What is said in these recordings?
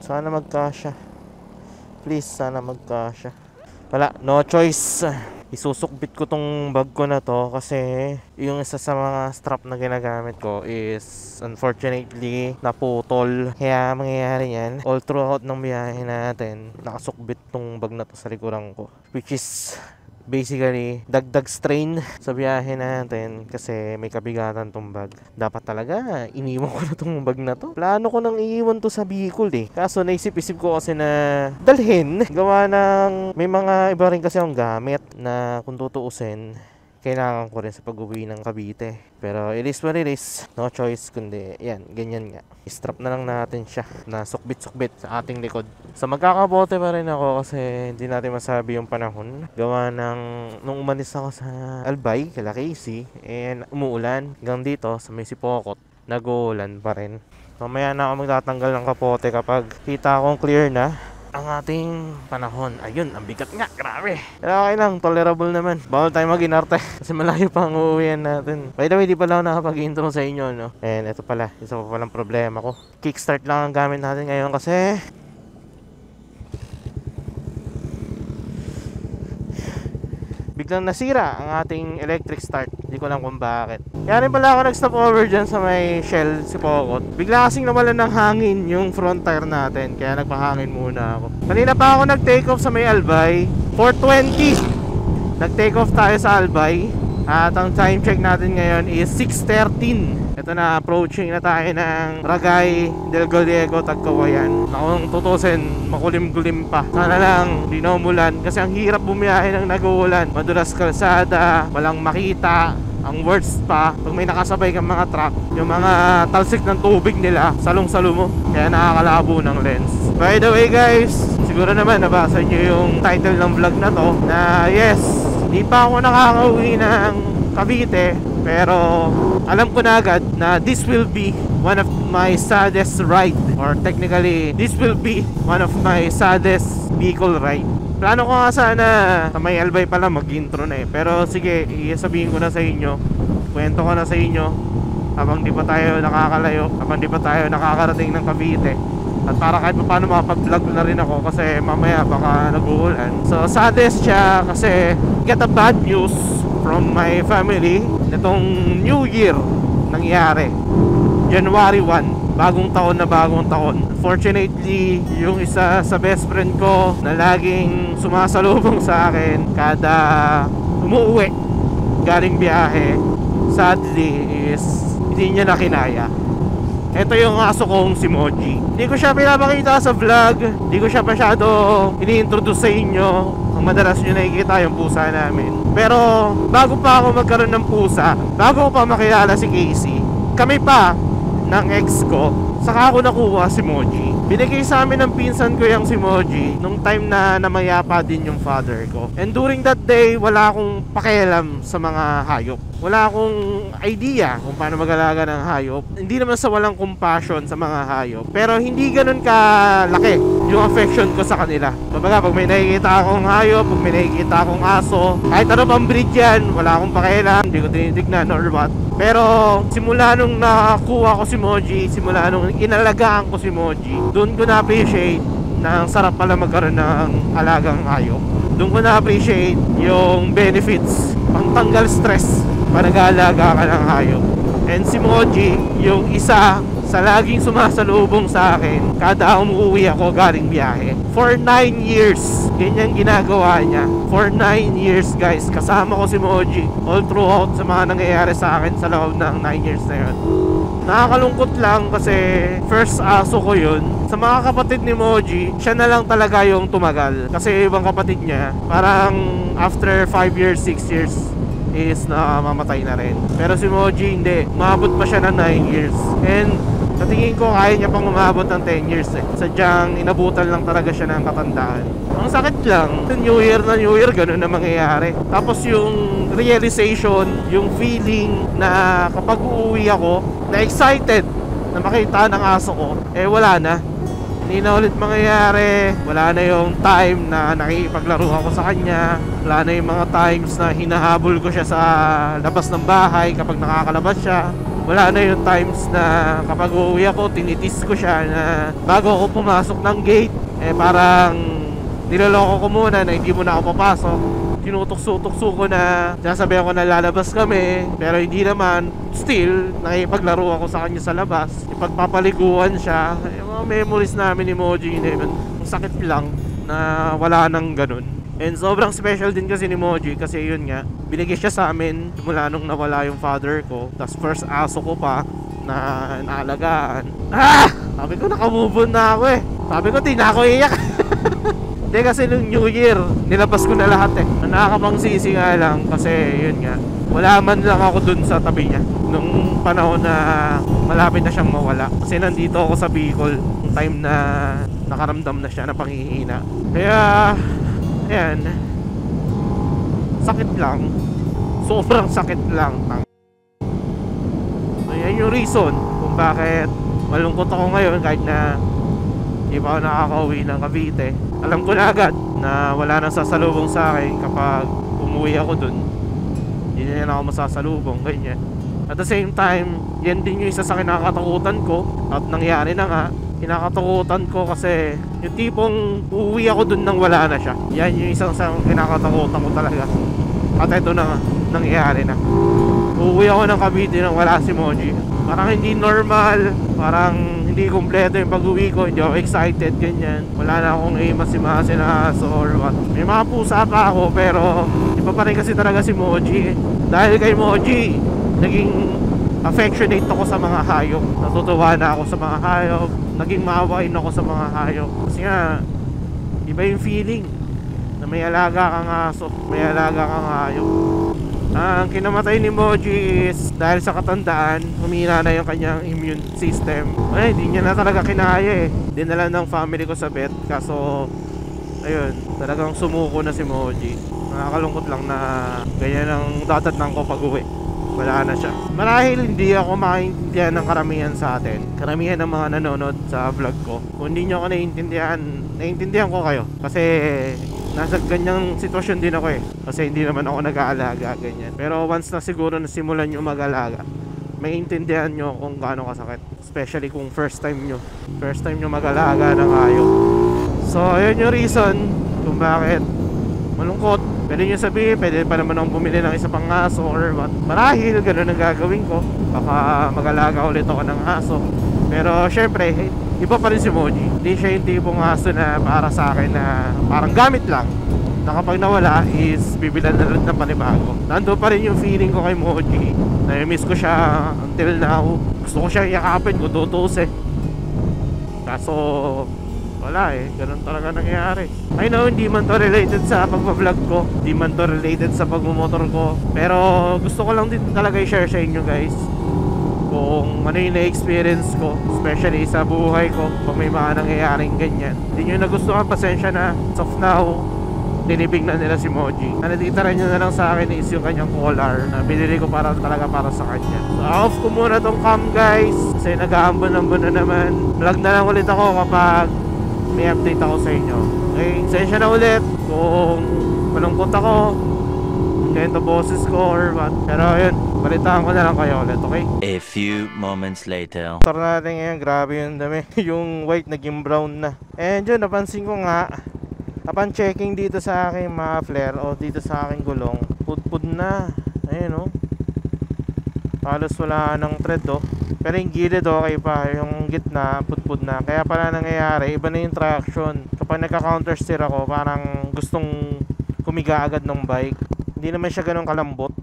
Sana magkasya. Please, sana magkasya. Wala, no choice. Isusukbit ko tong bag ko na to kasi yung isa sa mga strap na ginagamit ko is unfortunately naputol. Kaya mangyayari yan, all throughout ng biyahe natin, nakasukbit tong bag na to sa likuran ko, which is basically dagdag strain sa biyahe natin kasi may kabigatan tong bag. Dapat talaga iniwan ko na tong bag na to. Plano ko nang iiwan to sa Bicol kaso naisip-isip ko kasi na dalhin. Gawa ng may mga iba rin kasi ang gamit na kung tutuusin kailangan ko rin sa pag-uwi ng Cavite. Pero it is what it is. No choice kundi yan, ganyan nga. I-strap na lang natin siya na sukbit-sukbit sa ating likod. So magkakabote pa rin ako kasi hindi natin masabi yung panahon. Gawa ng nung umalis ako sa Albay, kala Casey, and umuulan. Hanggang dito sa may Sipokot, nag-uulan pa rin. Mamaya na ako magtatanggal ng kapote kapag kita akong clear na ang ating panahon. Ayun, ang bigat nga, grabe. Pero okay lang, tolerable naman. Bawal tayo mag-inarte kasi malayo pa ang uuwihan natin. By the way, di pala ako nakapag-intro sa inyo, no? And ito pala, isa pa palang problema ko. Kickstart lang ang gamit natin ngayon kasi biglang nasira ang ating electric start. Hindi ko alam kung bakit. Kaya rin pala ako nag-stop over dyan sa may Shell Sipokot. Bigla kasing nawalan ng hangin yung front tire natin. Kaya nagpahangin muna ako. Kanina pa ako nag-take off sa may Albay. 4:20 nag-take off tayo sa Albay. At ang time check natin ngayon is 6:13. Ito na, approaching na tayo ng Ragay del Gallego, Tagkawayan. Kung tutusin, makulim-kulim pa. Sana lang di na umulan kasi ang hirap bumiyahe ng nag-uulan. Madulas kalsada, walang makita. Ang worst pa, pag may nakasabay kang mga truck, yung mga talsik ng tubig nila, salong-salo mo. Kaya nakakalabo ng lens. By the way guys, siguro naman nabasa nyo yung title ng vlog na to, na yes, di pa ako nakakauwi ng Cavite, pero alam ko na agad na this will be one of my saddest ride, or technically this will be one of my saddest Bicol ride. Plano ko nga sana sa may Albay pala mag-intro na pero sige, isabihin ko na sa inyo, kwento ko na sa inyo habang di pa tayo nakakalayo, habang di pa tayo nakakarating ng Cavite. At para kahit paano makapag-vlog na rin ako kasi mamaya baka nag-uulan. So saddest siya kasi get a bad news from my family. Itong New Year nangyari, January 1, bagong taon. Fortunately, yung isa sa best friend ko na laging sumasalubong sa akin kada umuwi galing biyahe, sadly is hindi niya na kinaya. Ito yung aso kong si Moji. Hindi ko siya pinapakita sa vlog, hindi ko siya masyado ini-introduce sa inyo. Ang madalas nyo nakikita yung pusa namin. Pero bago pa ako magkaroon ng pusa, bago ko pa makilala si Casey, kami pa ng ex ko, saka ako nakuha si Moji. Binigay sa amin ng pinsan ko yung si Moji nung time na namayapa din yung father ko. And during that day, wala akong pakialam sa mga hayop. Wala akong idea kung paano mag-alaga ng hayop. Hindi naman sa walang compassion sa mga hayop, pero hindi ganun kalaki yung affection ko sa kanila. Kumbaga, pag may nakikita akong hayop, pag may nakikita akong aso, kahit ano pang breed yan, wala akong pakialam, hindi ko tinitignan or what. Pero simula nung nakuha ko si Moji, simula nung inalagaan ko si Moji, doon ko na-appreciate na ang sarap pala magkaroon ng alagang hayop. Doon ko na-appreciate yung benefits, pangtanggal stress pag nag-aalaga ka ng hayop. And si Moji, yung isa sa laging sumasalubong sa akin kada umuwi ako galing biyahe. For 9 years, ganyan ginagawa niya. For 9 years guys, kasama ko si Moji all throughout sa mga nangyayari sa akin sa loob ng 9 years na yun. Nakakalungkot lang kasi first aso ko yun. Sa mga kapatid ni Moji, siya na lang talaga yung tumagal. Kasi ibang kapatid niya, parang after 5 years, 6 years is namamatay na rin. Pero si Moji hindi, umabot pa siya ng 9 years. And sa tingin ko kaya niya pang umabot ng 10 years Sadyang inabutan lang talaga siya ng katandaan. Ang sakit lang, New Year na New Year, ganun na mangyayari. Tapos yung realization, yung feeling na kapag uuwi ako, na excited na makita ng aso ko, wala na. Hindi na ulit mangyayari. Wala na yung time na nakikipaglaro ako sa kanya. Wala na yung mga times na hinahabol ko siya sa labas ng bahay kapag nakakalabas siya. Wala na yung times na kapag uuwi ako, tinitis ko siya na bago ako pumasok ng gate, parang niloloko ko muna na hindi mo na ako papasok. Tinutukso-tukso ko na, sinasabihan ko na lalabas kami, pero hindi naman. Still, nakipaglaro ako sa kanya sa labas. Ipagpapaliguan siya. Yung mga memories namin ni Moji na yun, ang sakit lang na wala nang ganun. And sobrang special din kasi ni Moji kasi yun nga, binigay siya sa amin mula nung nawala yung father ko. Tapos first aso ko pa na naalagaan. Sabi ko nakamove on na ako eh. Sabi ko di na ako iyak. Hindi kasi nung New Year, nilabas ko na lahat eh. Nakakapangsisi nga lang kasi yun nga, wala man lang ako dun sa tabi niya nung panahon na malapit na siyang mawala. Kasi nandito ako sa Bicol yung time na nakaramdam na siya na panghihina. Kaya ayan, sakit lang. Sobrang sakit lang. Ayan yung reason kung bakit malungkot ako ngayon kahit na hindi pa ako nakakauwi ng Cavite. Alam ko na agad na wala nang sasalubong sa akin kapag umuwi ako dun. Hindi na ako masasalubong, ganyan. At the same time, yan din yung isa sa kinakatakutan ko. At nangyari na nga, kinakatakutan ko kasi yung tipong uuwi ako dun nang wala na siya. Yan yung isang kinakatakutan ko talaga. At ito na nga, nangyari na. Uuwi ako ng Cavite nang wala si Moji. Parang hindi normal, parang hindi kompleto yung pag-uwi ko, hindi ako excited, ganyan. Wala na akong masi na aso or what. May mga pusa pa ako pero iba pa rin kasi talaga si Moji. Dahil kay Moji, naging affectionate ako sa mga hayop. Natutuwa na ako sa mga hayop. Naging maawain ako sa mga hayop. Kasi nga, iba yung feeling na may alaga kang aso, may alaga kang hayop. Ang kinamatay ni Moji is dahil sa katandaan, humina na yung kanyang immune system. Ay, hindi niya na talaga kinaya eh. Dinala ng family ko sa vet. Kaso, ayun, talagang sumuko na si Moji. Nakakalungkot lang na ganyan ang dadatnan ko pag uwi. Wala na siya. Marahil hindi ako makaintindihan ng karamihan sa atin. Karamihan ng mga nanonood sa vlog ko. Kung hindi nyo ako naiintindihan ko kayo. Kasi nasa ganyang sitwasyon din ako eh. Kasi hindi naman ako nag-aalaga, ganyan. Pero once na siguro na simulan nyo mag-alaga, maiintindihan nyo kung gaano kasakit. Especially kung first time nyo mag-alaga ng hayop. So, ayun yung reason kung bakit malungkot. Pwede nyo sabihin, pwede pa naman akong bumili ng isa pang aso or what. Marahil, ganun ang gagawin ko. Baka mag-alaga ulit ako ng aso. Pero syempre, iba pa rin si Moji. Hindi siya yung tipong aso na para sa akin na parang gamit lang, na kapag nawala is bibilan na rin ng panibago. Nandun pa rin yung feeling ko kay Moji. Na-miss ko siya until now. Gusto ko siya yakapin kung tutusin. Kaso wala eh, ganun talaga nangyayari. I know hindi man to related sa pagbablog ko, hindi man to related sa pagmumotor ko, pero gusto ko lang din talaga i-share sa inyo guys kung ano yung na-experience ko, especially sa buhay ko pag may mga nangyayaring ganyan. Hindi nyo nagustuhan, pasensya na. As of now, dinibig na nila si Moji. Ang natitira nyo na lang sa akin is yung kanyang collar na binili ko talaga para sa kanya. So off ko muna tong cam guys kasi nag-aambon-ambon na naman. Vlog na lang ulit ako kapag may update ako sa inyo. Okay, pasensya na ulit kung malungkot ako, ganito boses ko or what. Pero yun, balitaan ko na lang kayo ulit, okay? A few moments later. Motor natin ngayon, grabe yung dami. Yung white naging brown na. And yun, napansin ko nga, upon checking dito sa aking muffler o dito sa aking gulong, pudpud na. Ayun o. Halos wala ng thread o. Pero yung gilid okay pa, yung gitna pudpud na. Kaya pala nangyayari, iba na yung traction. Kapag nagka-counter steer ako, parang gustong kumiga agad ng bike. Hindi naman siya ganun kalambot.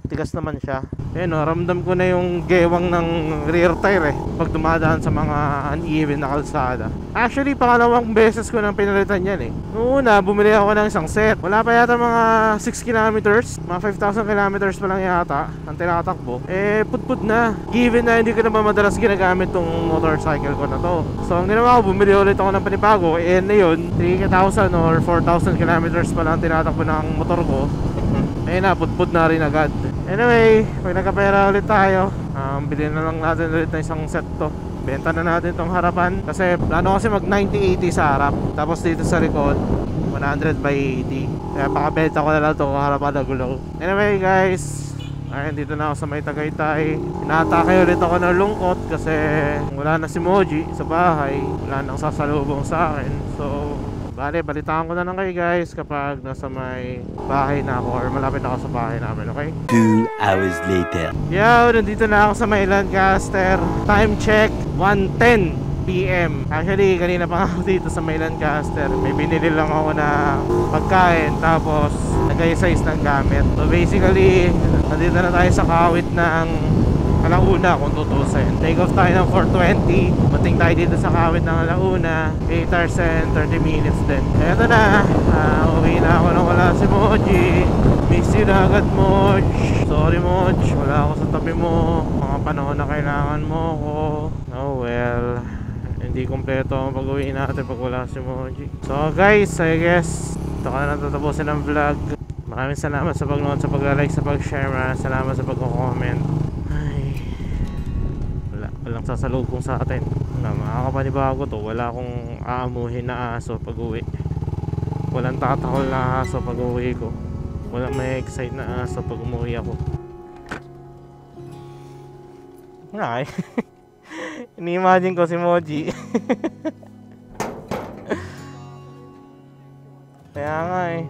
Tigas naman siya. Ayun o, ramdam ko na yung gewang ng rear tire eh pag dumadaan sa mga uneven na kalsada. Actually, pangalawang beses ko nang pinalitan yan eh. Noong una, bumili ako ng isang set. Wala pa yata mga 6 kilometers, mga 5,000 kilometers pa lang yata ang tinatakbo. Eh, pudpud na. Given na hindi ko naman madalas ginagamit tong motorcycle ko na to. So, ang ginawa ko, bumili ulit ako ng panibago. Eh, na yun, 3,000 or 4,000 kilometers pa lang tinatakbo ng motor ko. Ayun na, pudpud na rin agad. Anyway, pag nagkapera ulit tayo, bilhin na lang natin ulit ng isang set to. Benta na natin tong harapan. Kasi plano kasi mag 90-80 sa harap. Tapos dito sa likod, 100/80. Kaya pakabenta ko na lang to harapan na gulong. Anyway guys, Ayun, dito na ako sa may Tagaytay. Inaatake ulit ako ng lungkot kasi wala na si Moji sa bahay. Wala nang sasalubong sa akin. So, balitaan ko na lang kayo guys kapag nasa may bahay na ako or malapit ako sa bahay namin, okay? 2 hours later. Yo, nandito na ako sa may Lancaster. Time check, 1:10 PM. Actually, kanina pa ako dito sa may Lancaster. May binili lang ako na pagkain tapos nag-size ng gamit. So basically, nandito na tayo sa kawit ng Alauna kung tutusin. Take off tayo ng 4:20. Mating tayo dito sa kawit ng Alauna. 8 hours and 30 minutes din. Eto na. Okay na ako nang wala si Moji. Miss you na agad, Moj. Sorry, Moj. Wala ako sa tabi mo. Mga panahon na kailangan mo ko. Oh well. Hindi kompleto ang pag-uwi natin pag wala si Moji. So guys, I guess ito ka na natatapusin ng vlog. Maraming salamat sa pag-nood, sa pag-like, sa pag-share. Maraming salamat sa pag-comment. Ay, walang sasalubong sa atin. Makakapanibago to. Wala akong aamuhin na aso pag-uwi. Walang tatahol na aso pag-uwi ko. Walang may excite na aso pag umuwi ako. Ay. Ini-imagine ko si Moji. Kaya nga eh.